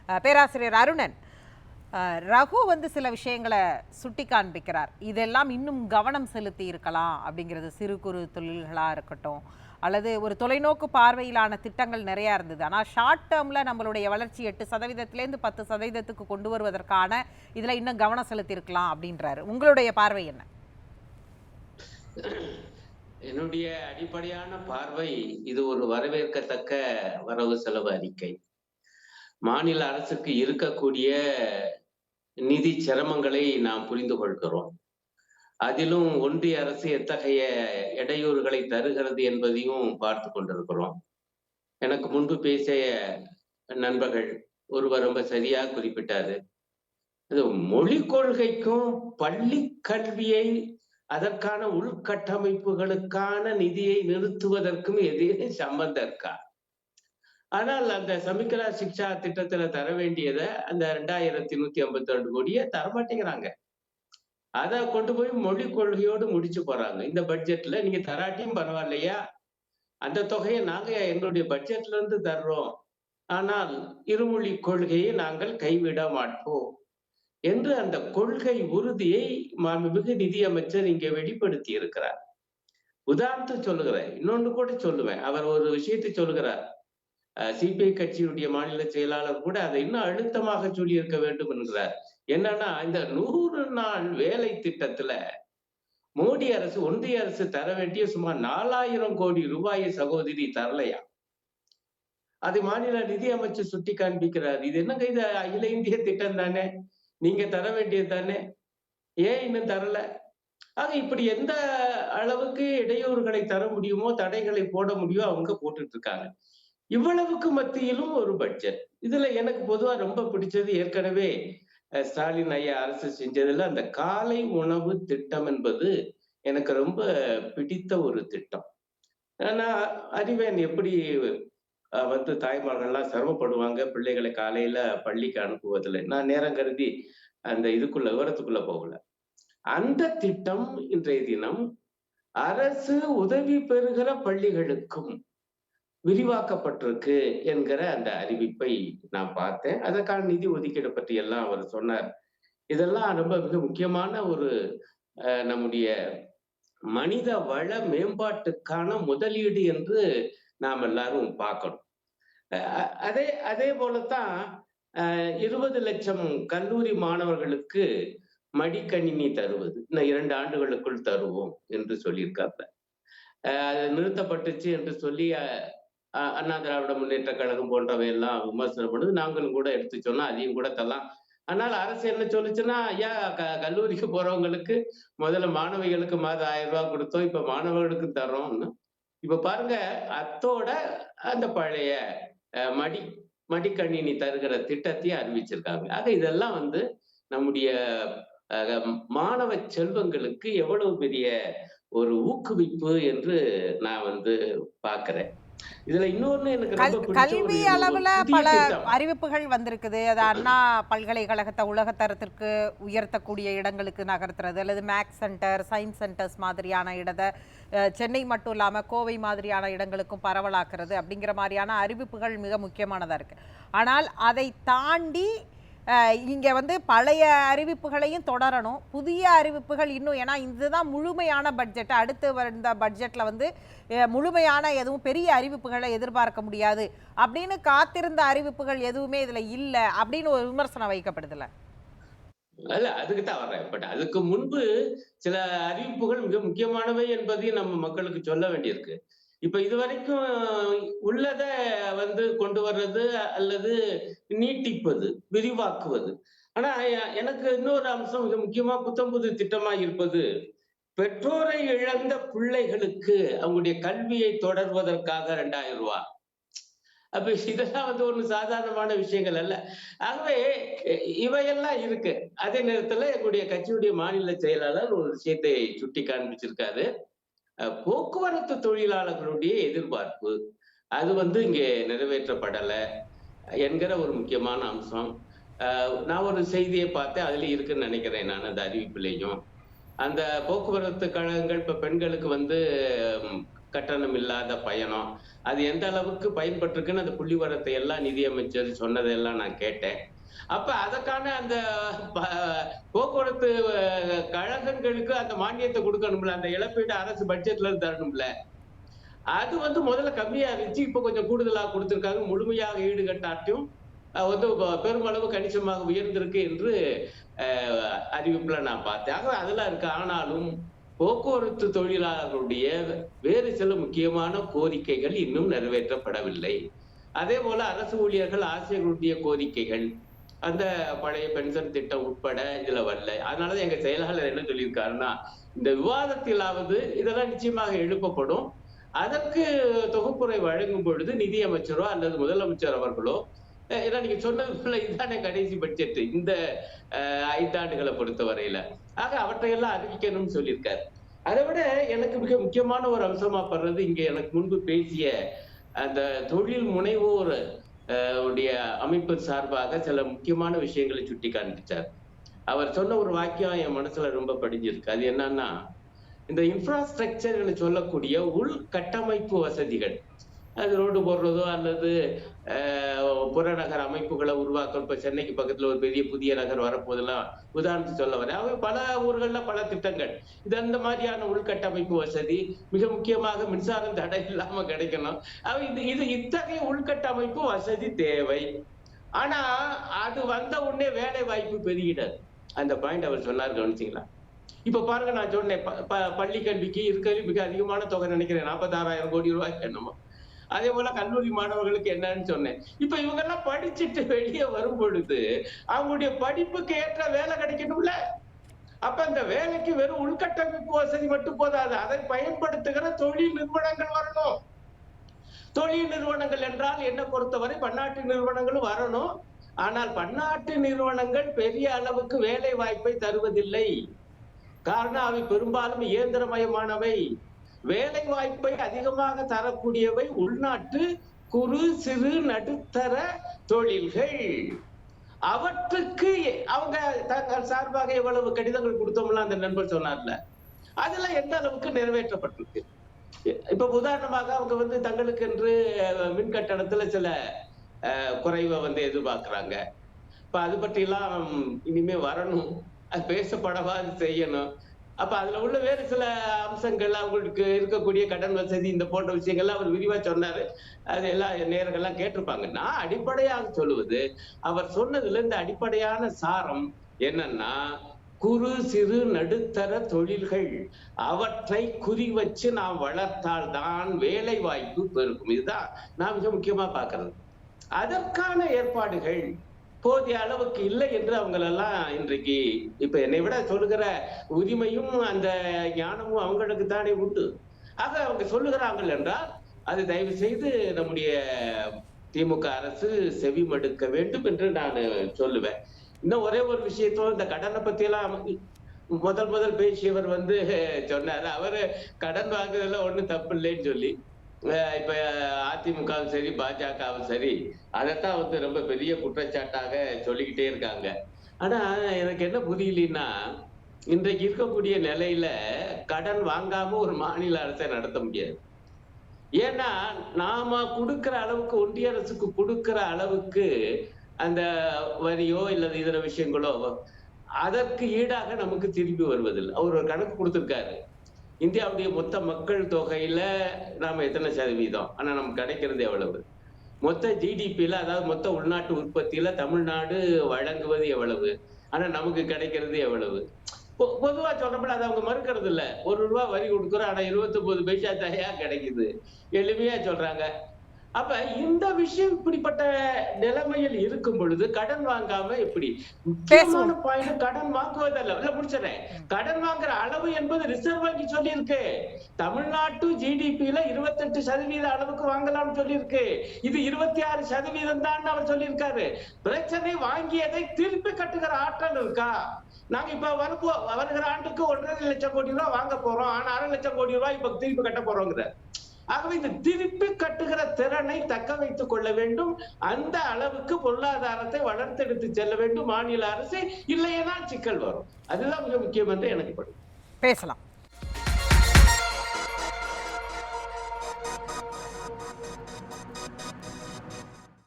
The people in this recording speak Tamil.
பேராசிரியர் அருணன், ரகு வந்து சில விஷயங்களை சுட்டி காண்பிக்கிறார். இதெல்லாம் இன்னும் கவனம் செலுத்தி இருக்கலாம் அப்படிங்கிறது. சிறு குறு தொழில்களாக இருக்கட்டும், அல்லது ஒரு தொலைநோக்கு பார்வையிலான திட்டங்கள் நிறையா இருந்தது. ஆனால் ஷார்ட் டேர்மில் நம்மளுடைய வளர்ச்சி 8%லேருந்து 10%க்கு கொண்டு வருவதற்கான இதில் இன்னும் கவனம் செலுத்தியிருக்கலாம் அப்படின்றாரு. உங்களுடைய பார்வை என்ன? என்னுடைய அடிப்படையான பார்வை, இது ஒரு வரவேற்கத்தக்க வரவு செலவு அறிக்கை. மாநில அரசுக்கு இருக்கக்கூடிய நிதி சிரமங்களை நாம் புரிந்து கொள்கிறோம். அதிலும் ஒன்றிய அரசு எத்தகைய இடையூறுகளை தருகிறது என்பதையும் பார்த்து கொண்டிருக்கிறோம். எனக்கு முன்பு பேசிய நண்பர்கள் ஒருவர் ரொம்ப சரியா குறிப்பிட்டாரு. இது மொழி கொள்கைக்கும் பள்ளி கல்வியை அதற்கான உள்கட்டமைப்புகளுக்கான நிதியை நிறுத்துவதற்கும் எதிரே சம்பந்தம் இருக்கா? ஆனால் அந்த சமிக்ரா சிக்ஷா திட்டத்துல தர வேண்டியதை, அந்த 2152 கோடியை தரமாட்டேங்கிறாங்க. அதை கொண்டு போய் மொழி கொள்கையோடு முடிச்சு போறாங்க. இந்த பட்ஜெட்ல நீங்க தராட்டியும் பரவாயில்லையா, அந்த தொகையை நாங்க எங்களுடைய பட்ஜெட்ல இருந்து தர்றோம், ஆனால் இருமொழி கொள்கையை நாங்கள் கைவிட மாட்டோம் என்று அந்த கொள்கை உறுதியை மாண்புமிகு நிதியமைச்சர் இங்கே வெளிப்படுத்தி இருக்கிறார். உதாரணத்துக்கு சொல்லுகிறேன், இன்னொன்று கூட சொல்லுவேன். அவர் ஒரு விஷயத்தை சொல்லுகிறார். சிபிஐ கட்சியுடைய மாநில செயலாளர் கூட அதை இன்னும் அழுத்தமாக சொல்லி இருக்க வேண்டும் என்கிறார். என்னன்னா, இந்த 100 நாள் வேலை திட்டத்துல மோடி அரசு, ஒன்றிய அரசு தர வேண்டிய சுமார் 4000 கோடி ரூபாயை சகோதரி தரலையா? அது மாநில நிதி அமைச்சர் சுட்டி காண்பிக்கிறார். இது என்னங்க, இது அகில இந்திய திட்டம் தானே, நீங்க தர வேண்டியது தானே, ஏன் இன்னும் தரல? ஆக இப்படி எந்த அளவுக்கு இடையூறுகளை தர முடியுமோ, தடைகளை போட முடியுமோ அவங்க போட்டுட்டு இருக்காங்க. இவ்வளவுக்கு மத்தியிலும் ஒரு பட்ஜெட். இதுல எனக்கு பொதுவா ரொம்ப பிடிச்சது, ஏற்கனவே ஸ்டாலின் ஐயா அரசு செஞ்சதுல அந்த காலை உணவு திட்டம் என்பது எனக்கு ரொம்ப பிடித்த ஒரு திட்டம். நான் அறிவேன் எப்படி வந்து தாய்மார்கள்லாம் சிரமப்படுவாங்க பிள்ளைகளை காலையில பள்ளிக்கு அனுப்புவதில்லை. நான் நேரம் கருதி அந்த விவரத்துக்குள்ள போகல. அந்த திட்டம் இன்றைய தினம் அரசு உதவி பெறுகிற பள்ளிகளுக்கும் விரிவாக்கப்பட்டிருக்கு என்கிற அந்த அறிவிப்பை நான் பார்த்தேன். அதற்கான நிதி ஒதுக்கீடு பற்றி எல்லாம் அவர் சொன்னார். இதெல்லாம் ரொம்ப மிக முக்கியமான ஒரு நம்முடைய மனித வள மேம்பாட்டுக்கான முதலீடு என்று நாம் எல்லாரும் பார்க்கணும். அதே போலத்தான் 20 லட்சம் கல்லூரி மாணவர்களுக்கு மடிக்கணினி தருவது இன்னும் 2 ஆண்டுகளுக்குள் தருவோம் என்று சொல்லியிருக்காங்க. அது நிறுத்தப்பட்டுச்சு என்று சொல்லி அண்ணா திராவிட முன்னேற்ற கழகம் போன்றவை எல்லாம் விமர்சனம் பண்ணுது. நாங்களும் கூட எடுத்து சொன்னா அதையும் கூட தரலாம். ஆனால் அரசு என்ன சொல்லுச்சுன்னா, ஐயா கல்லூரிக்கு போறவங்களுக்கு முதல்ல மாணவிகளுக்கு மாதம் 1000 ரூபாய் கொடுத்தோம், இப்ப மாணவர்களுக்கு தர்றோம்னு. இப்ப பாருங்க, அத்தோட அந்த பழைய மடிக்கணினி தருகிற திட்டத்தையும் அறிவிச்சிருக்காங்க. ஆக இதெல்லாம் வந்து நம்முடைய மாணவ செல்வங்களுக்கு எவ்வளவு பெரிய ஒரு ஊக்குவிப்பு என்று நான் வந்து பார்க்கிறேன். இதுல இன்னொன்னு எனக்கு ரொம்ப பிடிச்ச கல்வி அளவுல பல அறிவிப்புகள் வந்திருக்குது. அது அண்ணா பல்கலைக்கழகத்தை உலகத்தரத்திற்கு உயர்த்தக்கூடிய இடங்களுக்கு நகர்த்துறது, அல்லது மேக்ஸ் சென்டர், சயின்ஸ் சென்டர்ஸ் மாதிரியான இடத்தை சென்னை மட்டும் இல்லாம கோவை மாதிரியான இடங்களுக்கும் பரவலாக்குறது அப்படிங்கிற மாதிரியான அறிவிப்புகள் மிக முக்கியமானதா இருக்கு. ஆனால் அதை தாண்டி இங்கே வந்து பழைய அறிவிப்புகளையும் தொடரணும், புதிய அறிவிப்புகள் இன்னும். ஏன்னா இதுதான் முழுமையான பட்ஜெட். அடுத்து வந்த பட்ஜெட்டில் வந்து முழுமையான எதுவும் பெரிய அறிவிப்புகளை எதிர்பார்க்க முடியாது அப்படின்னு காத்திருந்த அறிவிப்புகள் எதுவுமே இதில் இல்லை அப்படின்னு ஒரு விமர்சனம் வைக்கப்படுதுல்ல? அல்ல, அதுக்கு தான் வர்றேன். பட் அதுக்கு முன்பு சில அறிவிப்புகள் மிக முக்கியமானவை என்பதையும் நம்ம மக்களுக்கு சொல்ல வேண்டியிருக்கு. இப்ப இதுவரைக்கும் உள்ளத வந்து கொண்டு வர்றது அல்லது நீட்டிப்பது, விரிவாக்குவது. ஆனா எனக்கு இன்னொரு அம்சம் மிக முக்கியமா புத்தம்புது திட்டமா இருப்பது, பெற்றோரை இழந்த பிள்ளைகளுக்கு அவங்களுடைய கல்வியை தொடர்வதற்காக 2000 ரூபாய். அப்ப இதெல்லாம் வந்து ஒரு சாதாரணமான விஷயங்கள் அல்ல. ஆகவே இவையெல்லாம் இருக்கு. அதே நேரத்துல எங்களுடைய கட்சியுடைய மாநில செயலாளர் ஒரு விஷயத்தை சுட்டி காண்பிச்சிருக்காரு. போக்குவரத்து தொழிலாளர்களுடைய எதிர்பார்ப்பு அது வந்து இங்கே நிறைவேற்றப்படல என்கிற ஒரு முக்கியமான அம்சம். நான் ஒரு செய்தியை பார்த்தேன், அதுல இருக்குன்னு நினைக்கிறேன் நான், அந்த அறிவிப்பிலையும். அந்த போக்குவரத்து கழகங்கள் இப்ப பெண்களுக்கு வந்து கட்டணம் இல்லாத பயணம். அது எந்த அளவுக்கு பயன்பட்டிருக்குன்னு அந்த புள்ளிவிவரத்தை எல்லாம் நிதியமைச்சர் சொன்னதெல்லாம் நான் கேட்டேன். அப்ப அதற்கான அந்த ப போக்குவரத்து கழகங்களுக்கு அந்த மானியத்தை குடுக்கணும்ல. அந்த இழப்பீடு அரசு பட்ஜெட்ல இருந்து தரணும்ல. அது முதல்ல கம்மியா இருந்துச்சு. இப்ப கொஞ்சம் கூடுதலா குடுத்திருக்காங்க. முழுமையாக ஈடுகட்டாட்டியும் பெருமளவு கணிசமாக உயர்ந்திருக்கு என்று அறிவிப்புல நான் பார்த்தேன். ஆக அதெல்லாம் இருக்கு. ஆனாலும் போக்குவரத்து தொழிலாளர்களுடைய வேறு சில முக்கியமான கோரிக்கைகள் இன்னும் நிறைவேற்றப்படவில்லை. அதே போல அரசு ஊழியர்கள் ஆசிரியர்களுடைய கோரிக்கைகள், அந்த பழைய பென்ஷன் திட்டம் உட்பட இதுல வரல. அதனாலதான் எங்க செயலாளர் என்ன சொல்லியிருக்காருன்னா, இந்த விவாதத்திலாவது இதெல்லாம் நிச்சயமாக எழுப்பப்படும். அதற்கு தொகுப்புரை வழங்கும் பொழுது நிதியமைச்சரோ அல்லது முதலமைச்சர் அவர்களோ, ஏன்னா நீங்க சொன்னதுக்குள்ள இதுதானே கடைசி பட்ஜெட் இந்த 5 ஆண்டுகளை பொறுத்த வரையில, ஆக அவற்றையெல்லாம் அறிவிக்கணும்னு சொல்லியிருக்காரு. அதை விட எனக்கு மிக முக்கியமான ஒரு அம்சமா படுறது, இங்க எனக்கு முன்பு பேசிய அந்த தொழில் முனைவோர் உடைய அமைப்பு சார்பாக சில முக்கியமான விஷயங்களை சுட்டி காண்பிச்சார். அவர் சொன்ன ஒரு வாக்கியம் என் மனசுல ரொம்ப படிஞ்சிருக்கு. அது என்னன்னா, இந்த இன்ஃப்ராஸ்ட்ரக்சர் சொல்லக்கூடிய உள்கட்டமைப்பு வசதிகள், அது ரோடு போடுறதோ அல்லது புறநகர் அமைப்புகளை உருவாக்க, இப்ப சென்னைக்கு பக்கத்துல ஒரு பெரிய புதிய நகர் வரப்போதெல்லாம் உதாரணத்துக்கு சொல்ல வரேன். அவங்க பல ஊர்கள்ல பல திட்டங்கள், இது அந்த மாதிரியான உள்கட்டமைப்பு வசதி மிக முக்கியமாக மின்சாரம் தடை இல்லாம கிடைக்கணும். இது இத்தகைய உள்கட்டமைப்பு வசதி தேவை. ஆனா அது வந்த உடனே வேலை வாய்ப்பு பெருகிடாது. அந்த பாயிண்ட் அவர் சொன்னார், கவனிச்சீங்களா? இப்ப பாருங்க, நான் சொன்னேன் பள்ளி கல்விக்கு இருக்கிறது மிக அதிகமான தொகை நினைக்கிறேன், 46,000 கோடி ரூபாய் என்னமோ. அதே போல கல்லூரி மாணவர்களுக்கு என்னன்னு சொன்னேன். இப்ப இவங்க எல்லாம் படிச்சுட்டு வெளியே வரும் பொழுது அவங்களுடைய படிப்புக்கு ஏற்ற வேலை கிடைக்கணும்ல. அப்ப இந்த வேலைக்கு வெறும் உள்கட்டமைப்பு வசதி மட்டும் போதாது, அதை பயன்படுத்துகிற தொழில் நிறுவனங்கள் வரணும். தொழில் நிறுவனங்கள் என்றால் என்ன பொறுத்தவரை பன்னாட்டு நிறுவனங்களும் வரணும். ஆனால் பன்னாட்டு நிறுவனங்கள் பெரிய அளவுக்கு வேலை வாய்ப்பை தருவதில்லை. காரணம், அவை பெரும்பாலும் இயந்திரமயமானவை. வேலை வாய்ப்பை அதிகமாக தரக்கூடியவை உள்நாட்டு குறு சிறு நடுத்தர தொழில்கள். அவற்றுக்கு அவங்க தங்கள் சார்பாக எவ்வளவு கடிதங்கள் கொடுத்தோம்ல அந்த நண்பர் சொன்னார்ல, அதுல எந்த அளவுக்கு நிறைவேற்றப்பட்டிருக்கு. இப்ப உதாரணமாக அவங்க தங்களுக்கு என்று மின் கட்டணத்துல சில குறைவை எதிர்பார்க்கிறாங்க. இப்ப அது பற்றி எல்லாம் இனிமே வரணும், அது பேசப்படவாது செய்யணும். அப்ப அதுல உள்ள வேறு சில அம்சங்கள், அவங்களுக்கு இருக்கக்கூடிய கடன் வசதி, இந்த போன்ற விஷயங்கள்லாம் அவர் விரிவா சொன்னாரு. அது எல்லாம் நேரங்கள்லாம் கேட்டிருப்பாங்க. நான் அடிப்படையாக சொல்லுவது, அவர் சொன்னதுல இந்த அடிப்படையான சாரம் என்னன்னா, குறு சிறு நடுத்தர தொழில்கள், அவற்றை குறி வச்சு நாம் வளர்த்தால் தான் வேலை வாய்ப்பு பெருகும். இதுதான் நான் மிக முக்கியமா பார்க்கறது. அதற்கான ஏற்பாடுகள் போதிய அளவுக்கு இல்லை என்று அவங்களெல்லாம் இன்றைக்கு, இப்ப என்னை விட சொல்லுகிற உரிமையும் அந்த ஞானமும் அவங்களுக்கு தானே உண்டு. ஆக அவங்க சொல்லுகிறார்கள் என்றால் அது தயவு செய்து நம்முடைய திமுக அரசு செவிமடுக்க வேண்டும் என்று நான் சொல்லுவேன். இன்னும் ஒரே ஒரு விஷயத்தோ, இந்த கடனை பத்தி எல்லாம் முதல் பேசியவர் சொன்னாரு, அவரு கடன் வாங்குறதுல ஒண்ணும் தப்பு இல்லைன்னு சொல்லி. இப்ப அதிமுகவும் சரி பாஜகவும் சரி அதைத்தான் ரொம்ப பெரிய குற்றச்சாட்டாக சொல்லிக்கிட்டே இருக்காங்க. ஆனா எனக்கு என்ன புரியலன்னா, இன்றைக்கு இருக்கக்கூடிய நிலையில கடன் வாங்காம ஒரு மாநில அரசை நடத்த முடியாது. ஏன்னா நாம கொடுக்கிற அளவுக்கு, ஒன்றிய அரசுக்கு கொடுக்கிற அளவுக்கு அந்த வரியோ இல்லது இதர விஷயங்களோ அதற்கு ஈடாக நமக்கு திரும்பி வருவதில்லை. அவர் ஒரு கணக்கு கொடுத்திருக்காரு, இந்தியாவுடைய மொத்த மக்கள் தொகையில நாம எத்தனை சதவீதம், ஆனா நமக்கு கிடைக்கிறது எவ்வளவு, மொத்த ஜிடிபியில அதாவது மொத்த உள்நாட்டு உற்பத்தியில தமிழ்நாடு வழங்குவது எவ்வளவு, ஆனா நமக்கு கிடைக்கிறது எவ்வளவு. பொதுவா சொல்றப்ப அதை அவங்க மறுக்கிறது இல்ல. 1 ரூபாய் வரி கொடுக்குறோம், ஆனா 29 பைசா தயா கிடைக்குது, எளிமையா சொல்றாங்க. அப்ப இந்த விஷயம் இப்படிப்பட்ட நிலைமையில் இருக்கும் பொழுது கடன் வாங்காம எப்படி? முக்கியமான பாயிண்ட் கடன் வாங்குவதல்ல. இல்ல முடிச்சிடறேன். கடன் வாங்குற அளவு என்பது ரிசர்வ் வங்கி சொல்லி இருக்கு. தமிழ்நாட்டு ஜிடிபியில 28% அளவுக்கு வாங்கலாம்னு சொல்லி இருக்கு. இது 26% தான் அவர் சொல்லியிருக்காரு. பிரச்சனை வாங்கியதை திருப்பி கட்டுகிற ஆற்றல் இருக்கா? நாங்க இப்ப வருகிற ஆண்டுக்கு 1.5 லட்சம் கோடி ரூபாய் வாங்க போறோம், ஆனா 1/2 லட்சம் கோடி ரூபாய் இப்ப திருப்பி கட்ட போறோங்கிற. ஆகவே இந்த திருப்பி கட்டுகிற திறனை தக்க வைத்துக் கொள்ள வேண்டும். அந்த அளவுக்கு பொருளாதாரத்தை வளர்த்தெடுத்து செல்ல வேண்டும் மாநில அரசு. இல்லையென்றால் சிக்கல் வரும். அதுதான் மிக முக்கியம் என்று எனக்கு படும். பேசலாம்.